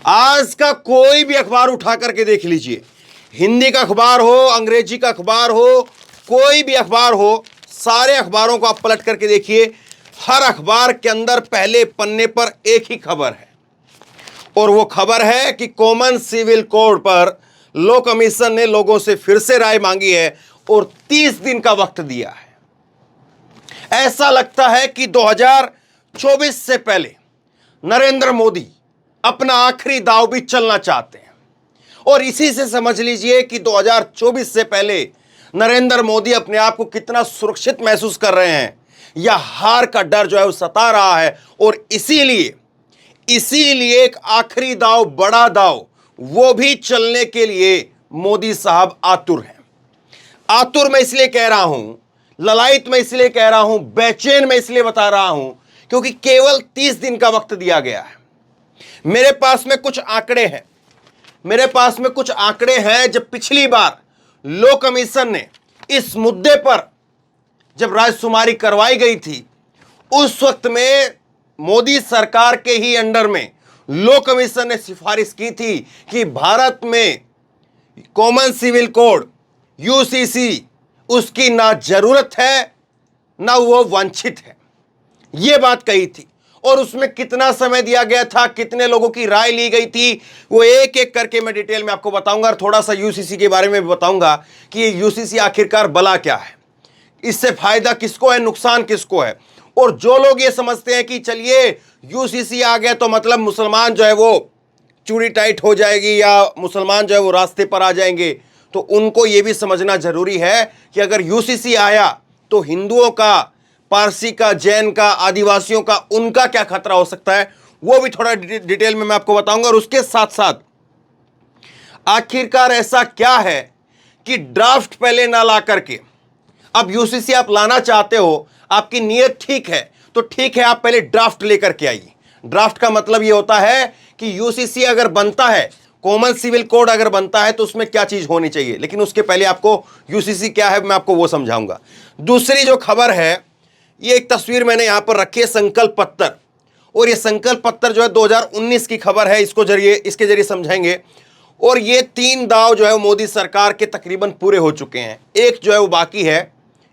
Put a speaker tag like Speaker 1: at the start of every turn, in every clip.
Speaker 1: आज का कोई भी अखबार उठा करके देख लीजिए, हिंदी का अखबार हो, अंग्रेजी का अखबार हो, कोई भी अखबार हो, सारे अखबारों को आप पलट करके देखिए, हर अखबार के अंदर पहले पन्ने पर एक ही खबर है, और वो खबर है कि कॉमन सिविल कोड पर लॉ कमीशन ने लोगों से फिर से राय मांगी है और 30 दिन का वक्त दिया है। ऐसा लगता है कि 2024 से पहले नरेंद्र मोदी अपना आखिरी दांव भी चलना चाहते हैं, और इसी से समझ लीजिए कि 2024 से पहले नरेंद्र मोदी अपने आप को कितना सुरक्षित महसूस कर रहे हैं, या हार का डर जो है वो सता रहा है, और इसीलिए एक आखिरी दांव, बड़ा दांव, वो भी चलने के लिए मोदी साहब आतुर हैं। आतुर मैं इसलिए कह रहा हूं, ललायत मैं इसलिए कह रहा हूं, बेचैन मैं इसलिए बता रहा हूं क्योंकि केवल 30 दिन का वक्त दिया गया है। मेरे पास में कुछ आंकड़े हैं, जब पिछली बार लॉ कमीशन ने इस मुद्दे पर जब रायशुमारी करवाई गई थी, उस वक्त में मोदी सरकार के ही अंडर में लॉ कमीशन ने सिफारिश की थी कि भारत में कॉमन सिविल कोड यूसीसी उसकी ना जरूरत है ना वो वांछित है, ये बात कही थी। और उसमें कितना समय दिया गया था, कितने लोगों की राय ली गई थी, वो एक एक करके मैं डिटेल में आपको बताऊंगा, और थोड़ा सा यूसीसी के बारे में भी बताऊंगा कि ये यूसीसी आखिरकार भला क्या है, इससे फायदा किसको है, नुकसान किसको है। और जो लोग ये समझते हैं कि चलिए यूसीसी आ गया तो मतलब मुसलमान जो है वो चूड़ी टाइट हो जाएगी या मुसलमान जो है वो रास्ते पर आ जाएंगे, तो उनको ये भी समझना जरूरी है कि अगर यूसीसी आया तो हिंदुओं का, पारसी का, जैन का, आदिवासियों का, उनका क्या खतरा हो सकता है, वो भी थोड़ा डिटेल में मैं आपको बताऊंगा। और उसके साथ साथ आखिरकार ऐसा क्या है कि ड्राफ्ट पहले ना ला करके अब यूसीसी आप लाना चाहते हो, आपकी नीयत ठीक है तो ठीक है, आप पहले ड्राफ्ट लेकर के आइए। ड्राफ्ट का मतलब यह होता है कि यूसीसी अगर बनता है, कॉमन सिविल कोड अगर बनता है तो उसमें क्या चीज होनी चाहिए, लेकिन उसके पहले आपको यूसीसी क्या है मैं आपको वो समझाऊंगा। दूसरी जो खबर है, ये एक तस्वीर मैंने यहां पर रखी है, संकल्प पत्र, और ये संकल्प पत्र जो है 2019 की खबर है, इसके जरिए समझेंगे। और ये 3 दांव जो है मोदी सरकार के तकरीबन पूरे हो चुके हैं, एक जो है वो बाकी है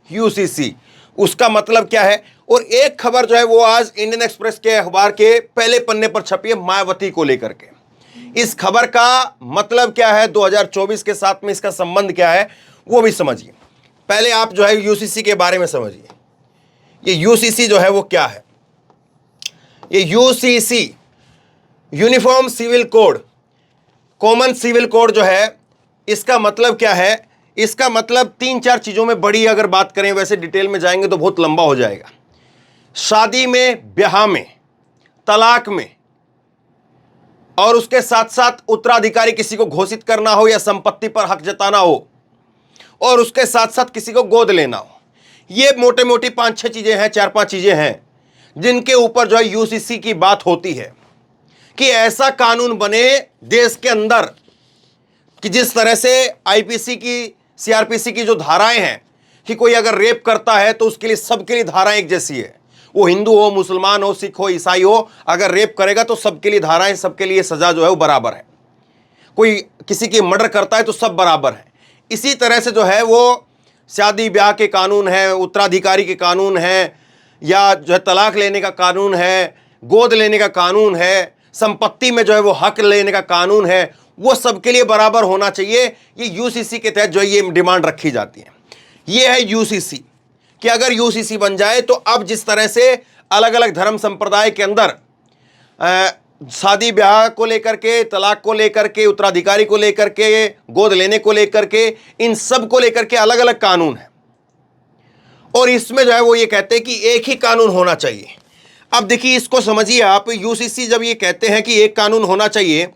Speaker 1: यूसीसी, उसका मतलब क्या है। और एक खबर जो है वो आज इंडियन एक्सप्रेस के अखबार के पहले पन्ने पर छपी है, मायावती को लेकर के। इस खबर का मतलब क्या है, 2024 के साथ में इसका संबंध क्या है, वो भी समझिए। पहले आप जो है यूसीसी के बारे में समझिए। ये यूसीसी जो है वो क्या है, ये UCC uniform civil code, common civil code जो है, इसका मतलब क्या है, इसका मतलब 3-4 चीजों में बड़ी अगर बात करें, वैसे डिटेल में जाएंगे तो बहुत लंबा हो जाएगा। शादी में, ब्याह में, तलाक में, और उसके साथ साथ उत्तराधिकारी किसी को घोषित करना हो या संपत्ति पर हक जताना हो, और उसके साथ साथ किसी को गोद लेना हो, ये मोटे मोटी 5-6 चीजें हैं, 4-5 चीजें हैं जिनके ऊपर जो है यूसीसी की बात होती है कि ऐसा कानून बने देश के अंदर कि जिस तरह से आईपीसी की, सीआरपीसी की जो धाराएं हैं कि कोई अगर रेप करता है तो उसके लिए, सबके लिए धाराएं एक जैसी है, वो हिंदू हो, मुसलमान हो, सिख हो, ईसाई हो, अगर रेप करेगा तो सबके लिए धाराएं, सबके लिए सजा जो है वो बराबर है। कोई किसी की मर्डर करता है तो सब बराबर है। इसी तरह से जो है वो शादी ब्याह के कानून है, उत्तराधिकारी के कानून है, या जो है तलाक लेने का कानून है, गोद लेने का कानून है, संपत्ति में जो है वो हक लेने का कानून है, वो सबके लिए बराबर होना चाहिए। ये यूसीसी के तहत जो है ये डिमांड रखी जाती है। ये है यूसीसी कि अगर यूसीसी बन जाए तो अब जिस तरह से अलग अलग धर्म संप्रदाय के अंदर शादी ब्याह को लेकर के, तलाक को लेकर के, उत्तराधिकारी को लेकर के, गोद लेने को लेकर के, इन सब को लेकर के अलग अलग कानून है, और इसमें जो है वो ये कहते हैं कि एक ही कानून होना चाहिए। अब देखिए, इसको समझिए आप, यूसीसी जब ये कहते हैं कि एक कानून होना चाहिए,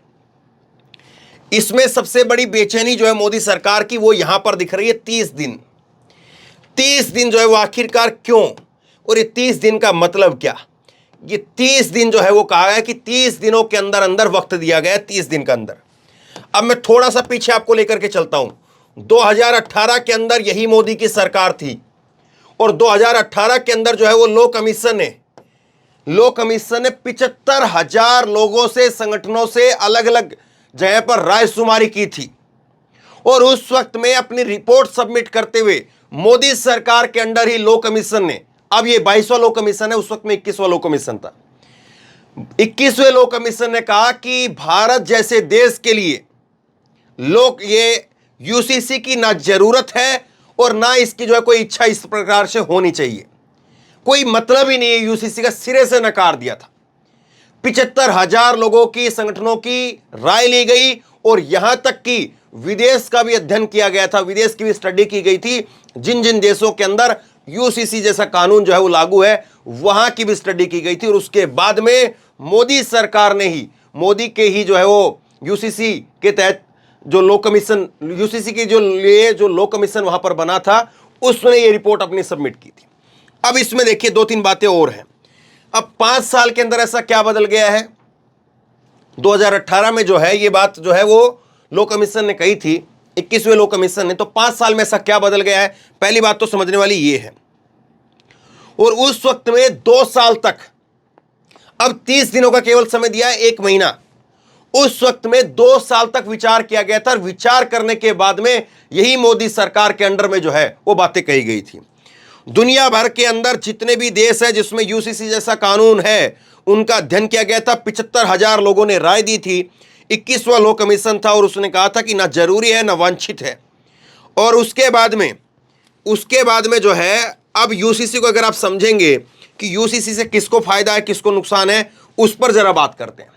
Speaker 1: इसमें सबसे बड़ी बेचैनी जो है मोदी सरकार की वो यहां पर दिख रही है। 30 दिन जो है वो आखिरकार क्यों, और ये 30 दिन का मतलब क्या। ये 30 दिन जो है वो कहा गया कि 30 दिनों के अंदर अंदर वक्त दिया गया है, 30 दिन के अंदर। अब मैं थोड़ा सा पीछे आपको लेकर के चलता हूं। 2018 के अंदर यही मोदी की सरकार थी, और 2018 के अंदर जो है वो लॉ कमीशन ने लो कमीशन ने 75,000 लोगों से, संगठनों से अलग अलग जगह पर रायशुमारी की थी। और उस वक्त में अपनी रिपोर्ट सबमिट करते हुए मोदी सरकार के अंडर ही लो कमीशन ने, अब ये 22वां लो कमीशन है, उस वक्त में 21वां लो कमीशन था, 21वें लो कमीशन ने कहा कि भारत जैसे देश के लिए लोग ये यूसीसी की ना जरूरत है और ना इसकी जो है कोई इच्छा इस प्रकार से होनी चाहिए, कोई मतलब ही नहीं है, यूसीसी का सिरे से नकार दिया था। 75,000 लोगों की, संगठनों की राय ली गई और यहां तक कि विदेश का भी अध्ययन किया गया था, विदेश की भी स्टडी की गई थी, जिन जिन देशों के अंदर यूसीसी जैसा कानून जो है वो लागू है, वहां की भी स्टडी की गई थी। और उसके बाद में मोदी सरकार ने ही, मोदी के ही जो है वो यूसीसी के तहत जो लो कमीशन, यूसीसी के जो लो कमीशन वहां पर बना था, उसने ये रिपोर्ट अपनी सबमिट की थी। अब इसमें देखिए 2-3 बातें और हैं। अब 5 साल के अंदर ऐसा क्या बदल गया है? 2018 में जो है ये बात जो है वो लो कमीशन ने कही थी, 21वें लो कमीशन ने, तो 5 साल में ऐसा क्या बदल गया है? पहली बात तो समझने वाली ये है। और उस वक्त में 2 साल तक, अब 30 दिनों का केवल समय दिया है, 1 महीना, उस वक्त में 2 साल तक विचार किया गया था। विचार करने के बाद में यही मोदी सरकार के अंडर में जो है वो बातें कही गई थी। दुनिया भर के अंदर जितने भी देश है जिसमें यूसीसी जैसा कानून है, उनका अध्ययन किया गया था। 75,000 लोगों ने राय दी थी। 21वां लो कमीशन था और उसने कहा था कि ना जरूरी है ना वांछित है। और उसके बाद में जो है, अब यूसीसी को अगर आप समझेंगे कि यूसीसी से किसको फायदा है किसको नुकसान है, उस पर जरा बात करते हैं।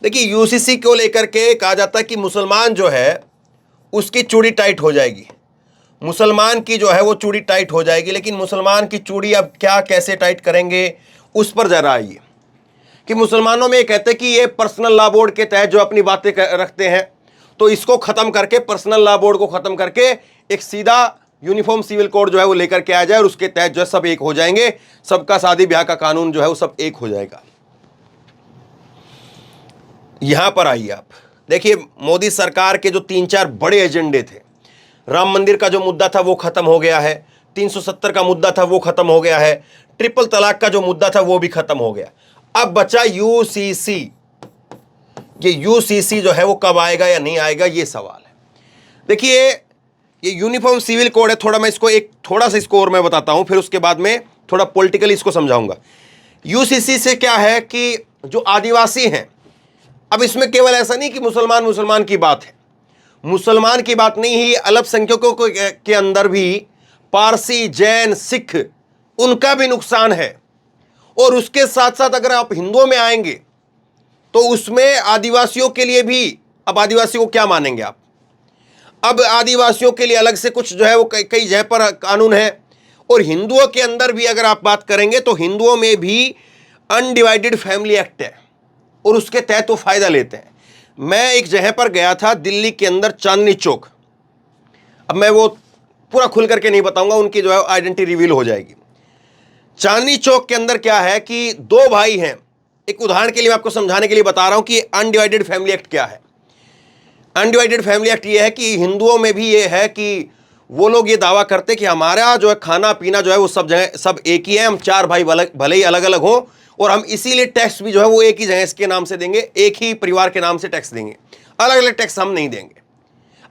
Speaker 1: देखिए, यूसीसी को लेकर के कहा जाता है कि मुसलमान जो है उसकी चूड़ी टाइट हो जाएगी, मुसलमान की जो है वो चूड़ी टाइट हो जाएगी। लेकिन मुसलमान की चूड़ी अब क्या, कैसे टाइट करेंगे, उस पर जरा आइए। कि मुसलमानों में ये कहते हैं कि ये पर्सनल लॉ बोर्ड के तहत जो अपनी बातें रखते हैं, तो इसको खत्म करके, पर्सनल लॉ बोर्ड को खत्म करके एक सीधा यूनिफॉर्म सिविल कोड जो है वो लेकर के आ जाए और उसके तहत जो है सब एक हो जाएंगे, सबका शादी ब्याह का कानून जो है वो सब एक हो जाएगा। यहां पर आइए आप देखिए, मोदी सरकार के जो 3-4 बड़े एजेंडे थे, राम मंदिर का जो मुद्दा था वो खत्म हो गया है, 370 का मुद्दा था वो खत्म हो गया है, ट्रिपल तलाक का जो मुद्दा था वो भी खत्म हो गया। अब बचा यूसीसी। ये यूसीसी जो है वो कब आएगा या नहीं आएगा, ये सवाल है। देखिए, ये यूनिफॉर्म सिविल कोड है, थोड़ा मैं इसको थोड़ा सा इसको और मैं बताता हूं, फिर उसके बाद में थोड़ा पॉलिटिकली इसको समझाऊंगा। यूसीसी से क्या है कि जो आदिवासी हैं, अब इसमें केवल ऐसा नहीं कि मुसलमान की बात है, मुसलमान की बात नहीं ही, अल्पसंख्यकों के अंदर भी पारसी, जैन, सिख, उनका भी नुकसान है। और उसके साथ साथ अगर आप हिंदुओं में आएंगे तो उसमें आदिवासियों के लिए भी, अब आदिवासी को क्या मानेंगे आप? अब आदिवासियों के लिए अलग से कुछ जो है वो कई जगह पर कानून है। और हिंदुओं के अंदर भी अगर आप बात करेंगे तो हिंदुओं में भी अनडिवाइडेड फैमिली एक्ट है और उसके तहत वो फायदा लेते हैं। मैं एक जगह पर गया था दिल्ली के अंदर, चांदनी चौक, अब मैं वो पूरा खुल करके नहीं बताऊंगा, उनकी जो है आइडेंटिटी रिवील हो जाएगी। चांदनी चौक के अंदर क्या है कि 2 भाई हैं, एक उदाहरण के लिए मैं आपको समझाने के लिए बता रहा हूं कि अनडिवाइडेड फैमिली एक्ट क्या है। अनडिवाइडेड फैमिली एक्ट ये है कि हिंदुओं में भी ये है कि वो लोग ये दावा करते कि हमारा जो है खाना पीना जो है वो सब जगह सब एक ही है, हम 4 भाई भले ही अलग अलग हों, और हम इसीलिए टैक्स भी जो है वो एक ही जगह इसके नाम से देंगे, एक ही परिवार के नाम से टैक्स देंगे, अलग अलग टैक्स हम नहीं देंगे।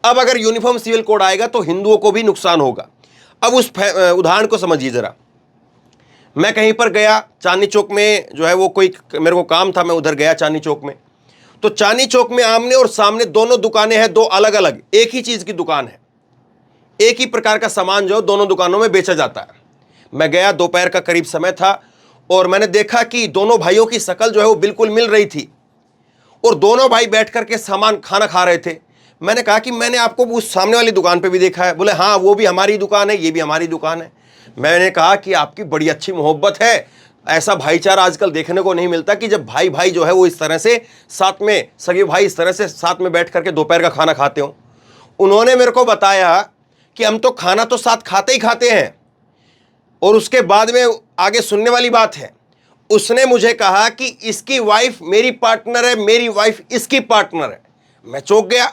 Speaker 1: अब अगर यूनिफॉर्म सिविल कोड आएगा तो हिंदुओं को भी नुकसान होगा। अब उस उदाहरण को समझिए जरा। मैं कहीं पर गया चांदनी चौक में, जो है वो कोई मेरे को काम था, मैं उधर गया चांदनी चौक में। तो चांदनी चौक में आमने और सामने दोनों दुकानें हैं, 2 अलग अलग, एक ही चीज की दुकान है, एक ही प्रकार का सामान जो दोनों दुकानों में बेचा जाता है। मैं गया, दोपहर का करीब समय था, और मैंने देखा कि दोनों भाइयों की शक्ल जो है वो बिल्कुल मिल रही थी और दोनों भाई बैठ करके सामान खाना खा रहे थे। मैंने कहा कि मैंने आपको उस सामने वाली दुकान पे भी देखा है। बोले हाँ, वो भी हमारी दुकान है, ये भी हमारी दुकान है। मैंने कहा कि आपकी बड़ी अच्छी मोहब्बत है, ऐसा भाईचारा आजकल देखने को नहीं मिलता कि जब भाई भाई जो है वो इस तरह से साथ में, सगे भाई इस तरह से साथ में बैठ करके दोपहर का खाना खाते हो। उन्होंने मेरे को बताया कि हम तो खाना तो साथ खाते ही खाते हैं। और उसके बाद में आगे सुनने वाली बात है, उसने मुझे कहा कि इसकी वाइफ मेरी पार्टनर है, मेरी वाइफ इसकी पार्टनर है। मैं चौंक गया,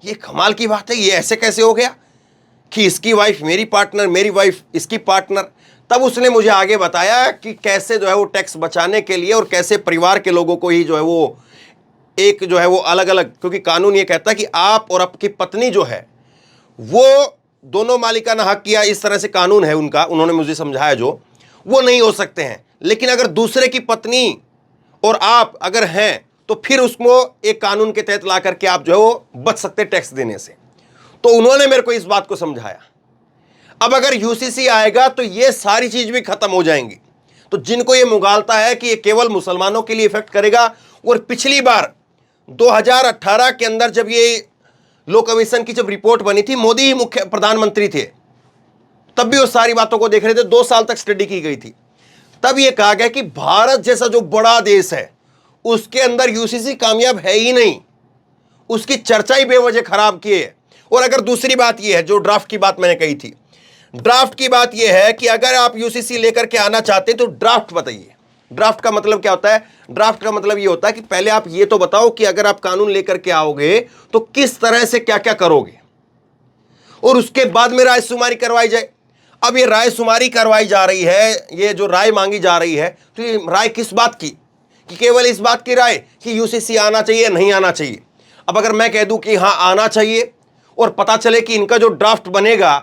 Speaker 1: ये कमाल की बात है, ये ऐसे कैसे हो गया कि इसकी वाइफ मेरी पार्टनर, मेरी वाइफ इसकी पार्टनर। तब उसने मुझे आगे बताया कि कैसे जो है वो टैक्स बचाने के लिए और कैसे परिवार के लोगों को ही जो है वो एक जो है वो अलग अलग, क्योंकि कानून ये कहता है कि आप और आपकी पत्नी जो है वो दोनों मालिकाना हक किया, इस तरह से कानून है उनका, उन्होंने मुझे समझाया, जो वो नहीं हो सकते हैं। लेकिन अगर दूसरे की पत्नी और आप अगर हैं तो फिर उसको एक कानून के तहत ला करके आप जो है वो बच सकते टैक्स देने से। तो उन्होंने मेरे को इस बात को समझाया। अब अगर यूसीसी आएगा तो ये सारी चीज भी खत्म हो जाएंगी। तो जिनको ये मुगालता है कि ये केवल मुसलमानों के लिए इफेक्ट करेगा, और पिछली बार 2018 के अंदर जब ये लॉ कमीशन की जब रिपोर्ट बनी थी, मोदी ही मुख्य प्रधानमंत्री थे, तब भी वो सारी बातों को देख रहे थे, 2 साल तक स्टडी की गई थी। तब ये कहा गया कि भारत जैसा जो बड़ा देश है उसके अंदर यूसीसी कामयाब है ही नहीं, उसकी चर्चा ही बेवजह खराब की है। और अगर दूसरी बात यह है, जो ड्राफ्ट की बात मैंने कही थी, ड्राफ्ट की बात यह है कि अगर आप यूसीसी लेकर के आना चाहते हैं तो ड्राफ्ट बताइए। ड्राफ्ट का मतलब क्या होता है? ड्राफ्ट का मतलब यह होता है कि पहले आप ये तो बताओ कि अगर आप कानून लेकर के आओगे तो किस तरह से क्या क्या करोगे, और उसके बाद में रायशुमारी करवाई जाए। अब ये रायशुमारी करवाई जा रही है, ये जो राय मांगी जा रही है, तो ये राय किस बात की? कि केवल इस बात की राय कि यूसीसी आना चाहिए नहीं आना चाहिए। अब अगर मैं कह दूं कि हाँ आना चाहिए और पता चले कि इनका जो ड्राफ्ट बनेगा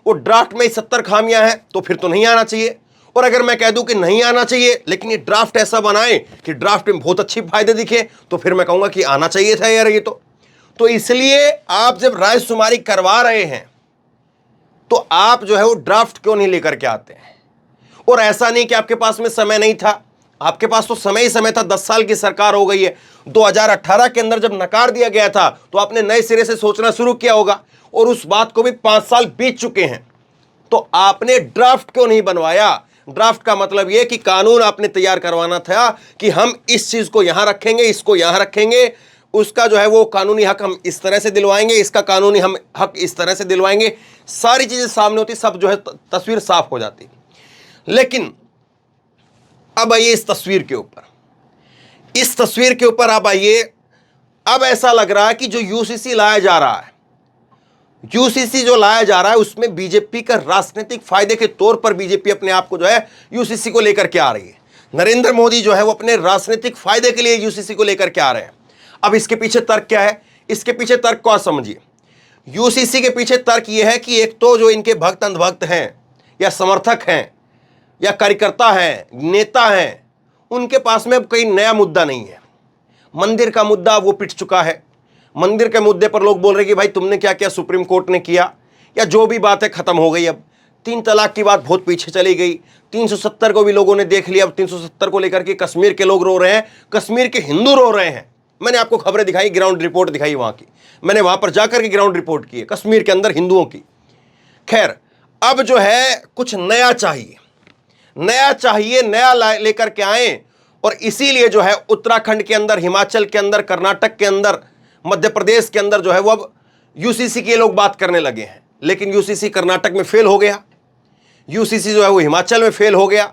Speaker 1: वो ड्राफ्ट में 70 खामियां हैं, तो फिर तो नहीं आना चाहिए। और अगर मैं कह दूं कि नहीं आना चाहिए लेकिन ये ड्राफ्ट ऐसा बनाए कि ड्राफ्ट में बहुत अच्छी फायदे दिखे, तो फिर मैं कहूंगा कि आना चाहिए था यार ये तो इसलिए आप जब रायशुमारी करवा रहे हैं तो आप जो है वो ड्राफ्ट क्यों नहीं लेकर के आते हैं? और ऐसा नहीं कि आपके पास में समय नहीं था, आपके पास तो समय ही समय था। 10 साल की सरकार हो गई है। 2018 के अंदर जब नकार दिया गया था तो आपने नए सिरे से सोचना शुरू किया होगा, और उस बात को भी 5 साल बीत चुके हैं, तो आपने ड्राफ्ट क्यों नहीं बनवाया? ड्राफ्ट का मतलब यह कि कानून आपने तैयार करवाना था कि हम इस चीज को यहां रखेंगे, इसको यहां रखेंगे, उसका जो है वो कानूनी हक हम इस तरह से दिलवाएंगे, इसका कानूनी हम हक इस तरह से दिलवाएंगे। सारी चीजें सामने होती, सब जो है तस्वीर साफ हो जाती। लेकिन अब आइए इस तस्वीर के ऊपर, इस तस्वीर के ऊपर अब आइए। अब ऐसा लग रहा है कि जो यूसीसी लाया जा रहा है, यूसीसी जो लाया जा रहा है उसमें बीजेपी का राजनीतिक फायदे के तौर पर बीजेपी अपने आप को जो है यूसीसी को लेकर के आ रही है। नरेंद्र मोदी जो है वो अपने राजनीतिक फायदे के लिए यूसीसी को लेकर के आ रहे हैं। अब इसके पीछे तर्क क्या है? इसके पीछे तर्क को समझिए। यूसीसी के पीछे तर्क यह है कि एक तो जो इनके भक्त अंधभक्त हैं या समर्थक हैं या कार्यकर्ता हैं, नेता हैं, उनके पास में अब कोई नया मुद्दा नहीं है। मंदिर का मुद्दा वो पिट चुका है। मंदिर के मुद्दे पर लोग बोल रहे कि भाई तुमने क्या किया, सुप्रीम कोर्ट ने किया, या जो भी बात है खत्म हो गई। अब 3 तलाक की बात बहुत पीछे चली गई। 370 को भी लोगों ने देख लिया। अब 370 को लेकर के कश्मीर के लोग रो रहे हैं, कश्मीर के हिंदू रो रहे हैं। मैंने आपको खबरें दिखाई, ग्राउंड रिपोर्ट दिखाई वहां की, मैंने वहां पर जाकर के ग्राउंड रिपोर्ट की है कश्मीर के अंदर हिंदुओं की। खैर, अब जो है कुछ नया चाहिए, नया चाहिए, नया लेकर के आए। और इसीलिए जो है उत्तराखंड के अंदर, हिमाचल के अंदर, कर्नाटक के अंदर, मध्य प्रदेश के अंदर जो है वो अब यूसीसी के लोग बात करने लगे हैं। लेकिन यूसीसी कर्नाटक में फेल हो गया, यूसीसी जो है वो हिमाचल में फेल हो गया,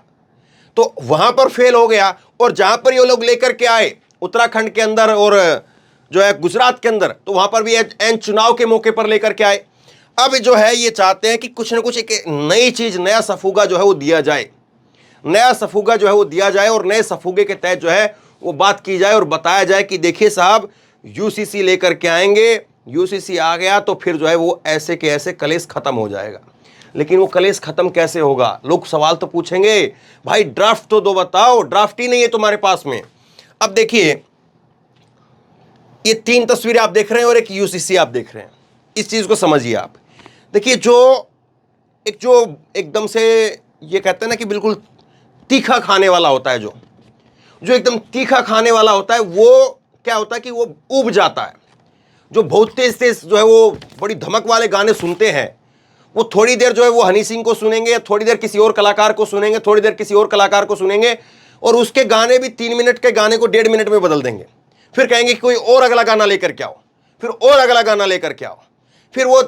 Speaker 1: तो वहां पर फेल हो गया। और जहां पर ये लोग लेकर के आए उत्तराखंड के अंदर और जो है गुजरात के अंदर, तो वहां पर भी एन चुनाव के मौके पर लेकर के आए। अब जो है ये चाहते हैं कि कुछ ना कुछ एक नई चीज, नया सफूगा जो है वो दिया जाए, नया सफूगा जो है वो दिया जाए, और नए सफूगे के तहत जो है वो बात की जाए और बताया जाए कि देखिए साहब यूसीसी लेकर के आएंगे, यूसीसी आ गया तो फिर जो है वो ऐसे के ऐसे कलेश खत्म हो जाएगा। लेकिन वो कलेश खत्म कैसे होगा? लोग सवाल तो पूछेंगे, भाई ड्राफ्ट तो दो, बताओ, ड्राफ्ट ही नहीं है तुम्हारे पास में। अब देखिए ये 3 तस्वीरें आप देख रहे हैं और एक यूसीसी आप देख रहे हैं। इस चीज को समझिए आप। देखिए जो एकदम से ये कहते हैं ना कि बिल्कुल तीखा खाने वाला होता है, जो एकदम तीखा खाने वाला होता है, वो क्या होता है कि वो उब जाता है। जो बहुत तेज तेज जो है वो बड़ी धमक वाले गाने सुनते हैं, वो थोड़ी देर जो है वो हनी सिंह को सुनेंगे, थोड़ी देर किसी और कलाकार को सुनेंगे, थोड़ी देर किसी और कलाकार को सुनेंगे, और उसके गाने भी 3 मिनट के गाने को 1.5 मिनट में बदल देंगे। फिर कहेंगे कि कोई और अगला गाना लेकर के आओ, फिर और अगला गाना लेकर के आओ। फिर वो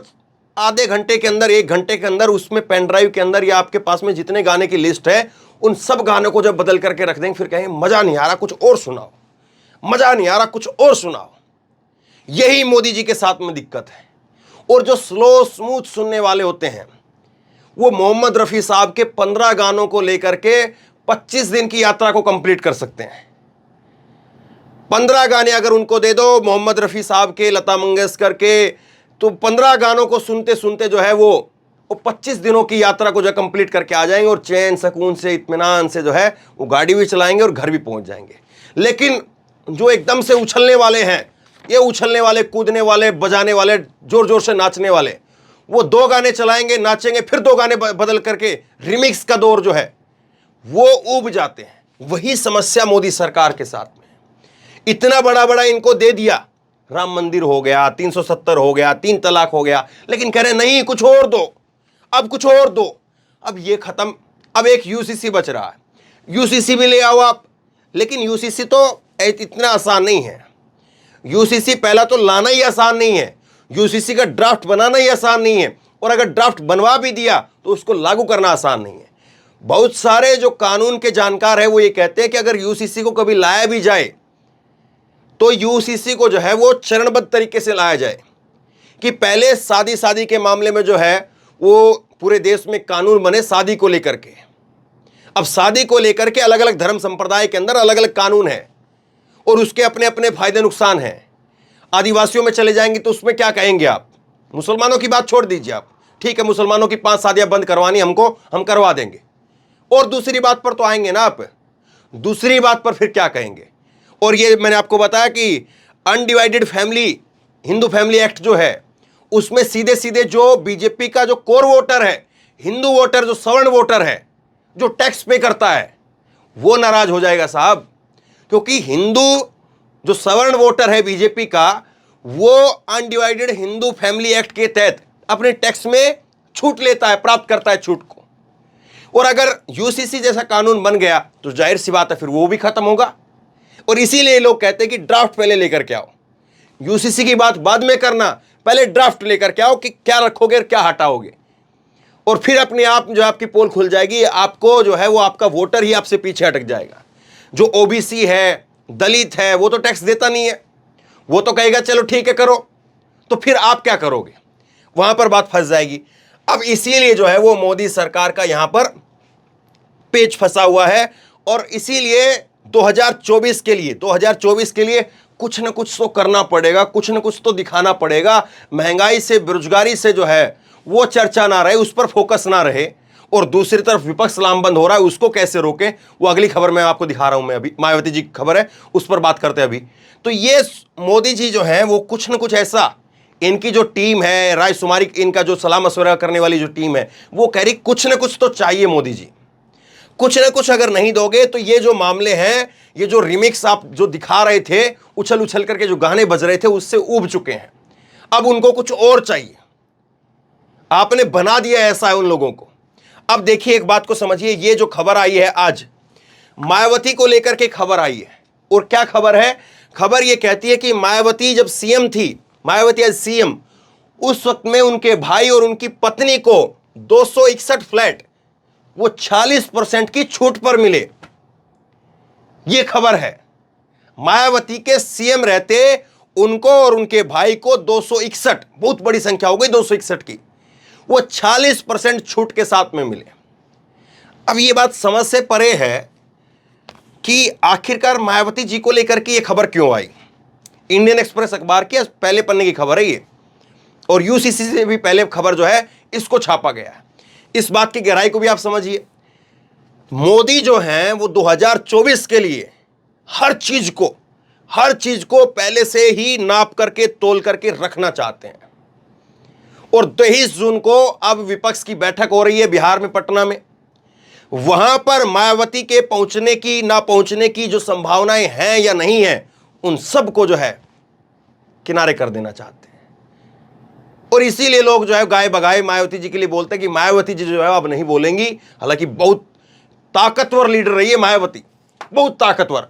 Speaker 1: आधे घंटे के अंदर, 1 घंटे के अंदर उसमें पेन ड्राइव के अंदर या आपके पास में जितने गाने की लिस्ट है उन सब गानों को जब बदल करके रख देंगे, फिर कहेंगे मजा नहीं आ रहा, कुछ और सुनाओ, मजा नहीं आ रहा, कुछ और सुनाओ। यही मोदी जी के साथ में दिक्कत है। और जो स्लो स्मूथ सुनने वाले होते हैं वो मोहम्मद रफ़ी साहब के 15 गानों को लेकर के 25 दिन की यात्रा को कंप्लीट कर सकते हैं। 15 गाने अगर उनको दे दो मोहम्मद रफ़ी साहब के, लता मंगेशकर के, तो 15 गानों को सुनते सुनते जो है वो 25 दिनों की यात्रा को जो कंप्लीट करके आ जाएंगे और चैन सुकून से इत्मीनान से जो है वो गाड़ी भी चलाएंगे और घर भी पहुंच जाएंगे। लेकिन जो एकदम से उछलने वाले हैं, ये उछलने वाले, कूदने वाले, बजाने वाले, जोर जोर से नाचने वाले, वो 2 गाने चलाएंगे, नाचेंगे, फिर 2 गाने बदल करके रिमिक्स का दौर जो है वो ऊब जाते हैं। वही समस्या मोदी सरकार के साथ में। इतना बड़ा बड़ा इनको दे दिया, राम मंदिर हो गया, 370 हो गया, 3 तलाक हो गया, लेकिन कह रहे नहीं कुछ और दो, अब कुछ और दो। अब ये खत्म, अब एक यूसीसी बच रहा है, यूसीसी भी ले आओ आप। लेकिन यूसीसी तो इतना आसान नहीं है। यूसीसी पहला तो लाना ही आसान नहीं है, यूसीसी का ड्राफ्ट बनाना ही आसान नहीं है, और अगर ड्राफ्ट बनवा भी दिया तो उसको लागू करना आसान नहीं है। बहुत सारे जो कानून के जानकार है वो ये कहते हैं कि अगर यूसीसी को कभी लाया भी जाए तो यूसीसी को जो है वो चरणबद्ध तरीके से लाया जाए कि पहले शादी के मामले में जो है वो पूरे देश में कानून बने शादी को लेकर के। अब शादी को लेकर के अलग अलग धर्म संप्रदाय के अंदर अलग अलग कानून है और उसके अपने अपने फायदे नुकसान हैं। आदिवासियों में चले जाएंगे तो उसमें क्या कहेंगे आप? मुसलमानों की बात छोड़ दीजिए आप, ठीक है मुसलमानों की 5 शादियां बंद करवानी हमको, हम करवा देंगे। और दूसरी बात पर तो आएंगे ना आप, दूसरी बात पर फिर क्या कहेंगे? और ये मैंने आपको बताया कि undivided family, Hindu family act जो है उसमें सीधे सीधे जो बीजेपी का जो कोर वोटर है, हिंदू वोटर, जो सवर्ण वोटर है, जो टैक्स पे करता है, वो नाराज हो जाएगा साहब। क्योंकि हिंदू जो सवर्ण वोटर है बीजेपी का, वो अनडिवाइडेड हिंदू फैमिली एक्ट के तहत अपने टैक्स में छूट लेता है, प्राप्त करता है छूट को। और अगर यूसीसी जैसा कानून बन गया तो जाहिर सी बात है फिर वो भी खत्म होगा। और इसीलिए लोग कहते हैं कि ड्राफ्ट पहले लेकर के आओ, यूसीसी की बात बाद में करना, पहले ड्राफ्ट लेकर के आओ कि क्या रखोगे और क्या हटाओगे। और फिर अपने आप जो आपकी पोल खुल जाएगी, आपको जो है वो आपका वोटर ही आपसे पीछे हटक जाएगा। जो ओबीसी है, दलित है, वो तो टैक्स देता नहीं है, वो तो कहेगा चलो ठीक है करो, तो फिर आप क्या करोगे? वहां पर बात फंस जाएगी। अब इसीलिए जो है वो मोदी सरकार का यहां पर पेच फंसा हुआ है। और इसीलिए 2024 के लिए कुछ न कुछ तो करना पड़ेगा, कुछ न कुछ तो दिखाना पड़ेगा। महंगाई से, बेरोजगारी से जो है वो चर्चा ना रहे, उस पर फोकस ना रहे, और दूसरी तरफ विपक्ष लामबंद हो रहा है, उसको कैसे रोके, वो अगली खबर मैं आपको दिखा रहा हूं। मैं अभी मायावती जी की खबर है, उस पर बात करते हैं अभी। तो ये मोदी जी जो है वो कुछ न कुछ ऐसा, इनकी जो टीम है, रायशुमारी, इनका जो सलाह मशवरा करने वाली जो टीम है, वो कह रही कुछ न कुछ तो चाहिए मोदी जी, कुछ न कुछ अगर नहीं दोगे तो ये जो मामले हैं, ये जो रिमिक्स आप जो दिखा रहे थे, उछल उछल करके जो गाने बज रहे थे, उससे ऊब चुके हैं। अब उनको कुछ और चाहिए, आपने बना दिया ऐसा है उन लोगों को। अब देखिए एक बात को समझिए, ये जो खबर आई है आज मायावती को लेकर के खबर आई है, और क्या खबर है? खबर ये कहती है कि मायावती जब सीएम थी, मायावती आज सीएम, उस वक्त में उनके भाई और उनकी पत्नी को 261 फ्लैट वो 40% की छूट पर मिले। ये खबर है, मायावती के सीएम रहते उनको और उनके भाई को 261, बहुत बड़ी संख्या हो गई 261 की, वो 40% छूट के साथ में मिले। अब ये बात समझ से परे है कि आखिरकार मायावती जी को लेकर के ये खबर क्यों आई। इंडियन एक्सप्रेस अखबार की पहले पन्ने की खबर है ये, और यूसीसी से भी पहले खबर जो है इसको छापा गया है। इस बात की गहराई को भी आप समझिए। मोदी जो हैं वो 2024 के लिए हर चीज को पहले से ही नाप करके, तोल करके रखना चाहते हैं। और 23 जून को अब विपक्ष की बैठक हो रही है बिहार में, पटना में। वहां पर मायावती के पहुंचने की, ना पहुंचने की जो संभावनाएं हैं या नहीं है, उन सब को जो है किनारे कर देना चाहते हैं। और इसीलिए लोग जो है गाय बगाए मायावती जी के लिए बोलते हैं कि मायावती जी जो है अब नहीं बोलेंगी। हालांकि बहुत ताकतवर लीडर रही है मायावती, बहुत ताकतवर।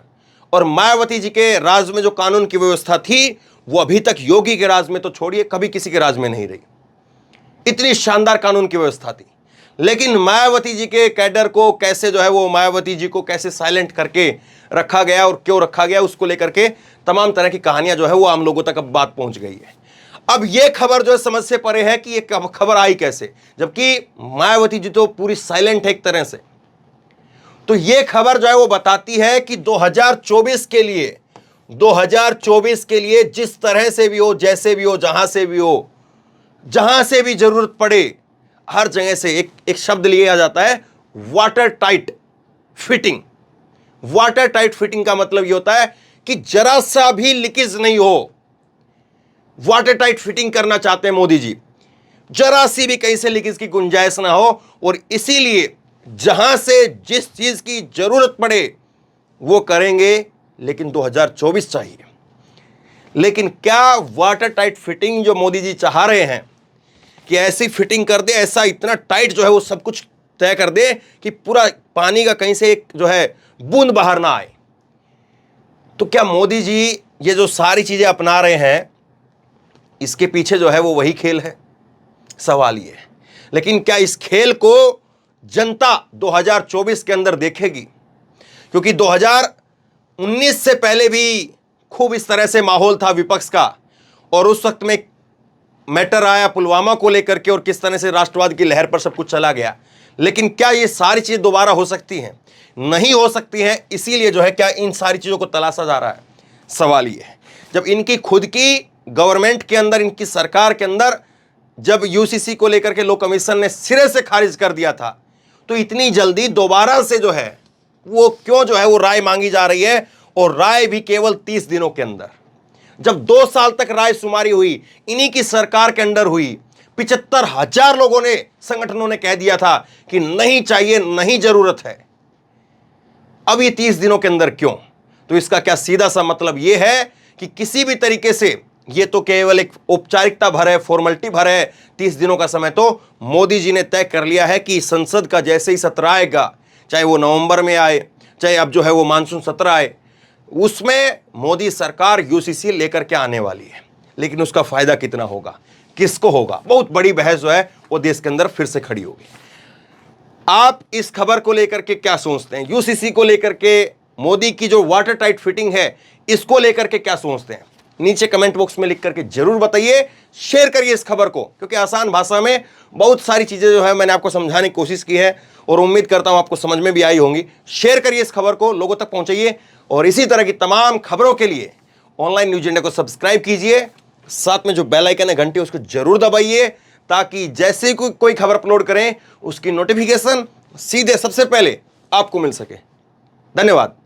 Speaker 1: और मायावती जी के राज में जो कानून की व्यवस्था थी, वो अभी तक योगी के राज में तो छोड़िए, कभी किसी के राज में नहीं रही। इतनी शानदार कानून की व्यवस्था थी। लेकिन मायावती जी के कैडर को कैसे जो है वो मायावती जी को कैसे साइलेंट करके रखा गया और क्यों रखा गया, उसको लेकर के तमाम तरह की कहानियां जो है वो आम लोगों तक अब बात पहुंच गई है। अब यह खबर जो है समझ से परे है कि यह खबर आई कैसे, जबकि मायावती जी तो पूरी साइलेंट है एक तरह से। तो यह खबर जो है वो बताती है कि 2024 के लिए जिस तरह से भी हो, जैसे भी हो, जहां से भी हो, जहां से भी जरूरत पड़े, हर जगह से एक शब्द लिया जाता है, water tight fitting. Water tight fitting का मतलब यह होता है कि जरा सा भी लीकेज नहीं हो। वाटर टाइट फिटिंग करना चाहते हैं मोदी जी, जरा सी भी कहीं से लीकेज की गुंजाइश ना हो, और इसीलिए जहां से जिस चीज की जरूरत पड़े वो करेंगे, लेकिन 2024 चाहिए। लेकिन क्या वाटर टाइट फिटिंग जो मोदी जी चाह रहे हैं कि ऐसी फिटिंग कर दे, ऐसा इतना टाइट जो है वो सब कुछ तय कर दे कि पूरा पानी का कहीं से एक जो है बूंद बाहर ना आए, तो क्या मोदी जी ये जो सारी चीजें अपना रहे हैं, इसके पीछे जो है वो वही खेल है? सवाल ये है। लेकिन क्या इस खेल को जनता 2024 के अंदर देखेगी? क्योंकि 2019 से पहले भी खूब इस तरह से माहौल था विपक्ष का, और उस वक्त में मैटर आया पुलवामा को लेकर के और किस तरह से राष्ट्रवाद की लहर पर सब कुछ चला गया। लेकिन क्या ये सारी चीजें दोबारा हो सकती हैं? नहीं हो सकती हैं। इसीलिए जो है क्या इन सारी चीजों को तलाशा जा रहा है? सवाल ये है, जब इनकी खुद की गवर्नमेंट के अंदर, इनकी सरकार के अंदर, जब यूसीसी को लेकर के लो कमीशन ने सिरे से खारिज कर दिया था, तो इतनी जल्दी दोबारा से जो है वो क्यों जो है वो राय मांगी जा रही है, और राय भी केवल 30 दिनों के अंदर। जब 2 साल तक राय शुमारी हुई, इन्हीं की सरकार के अंदर हुई, 75,000 लोगों ने, संगठनों ने कह दिया था कि नहीं चाहिए, नहीं जरूरत है। अब ये 30 दिनों के अंदर क्यों? तो इसका क्या सीधा सा मतलब यह है कि किसी भी तरीके से ये तो केवल एक औपचारिकता भर है, फॉर्मेलिटी भर है। 30 दिनों का समय तो मोदी जी ने तय कर लिया है कि संसद का जैसे ही सत्र आएगा, चाहे वो नवंबर में आए, चाहे अब जो है वो मानसून सत्र आए, उसमें मोदी सरकार यूसीसी लेकर के आने वाली है। लेकिन उसका फायदा कितना होगा, किसको होगा, बहुत बड़ी बहस जो है वो देश के अंदर फिर से खड़ी होगी। आप इस खबर को लेकर के क्या सोचते हैं? यूसीसी को लेकर के, मोदी की जो वाटर टाइट फिटिंग है, इसको लेकर के क्या सोचते हैं? नीचे कमेंट बॉक्स में लिख करके जरूर बताइए। शेयर करिए इस खबर को, क्योंकि आसान भाषा में बहुत सारी चीजें जो है मैंने आपको समझाने की कोशिश की है, और उम्मीद करता हूं आपको समझ में भी आई होंगी। शेयर करिए इस खबर को, लोगों तक पहुंचाइए, और इसी तरह की तमाम खबरों के लिए ऑनलाइन न्यूज इंडिया को सब्सक्राइब कीजिए। साथ में जो बेल आइकन है, घंटी, उसको जरूर दबाइए, ताकि जैसे ही कोई खबर अपलोड करें उसकी नोटिफिकेशन सीधे सबसे पहले आपको मिल सके। धन्यवाद।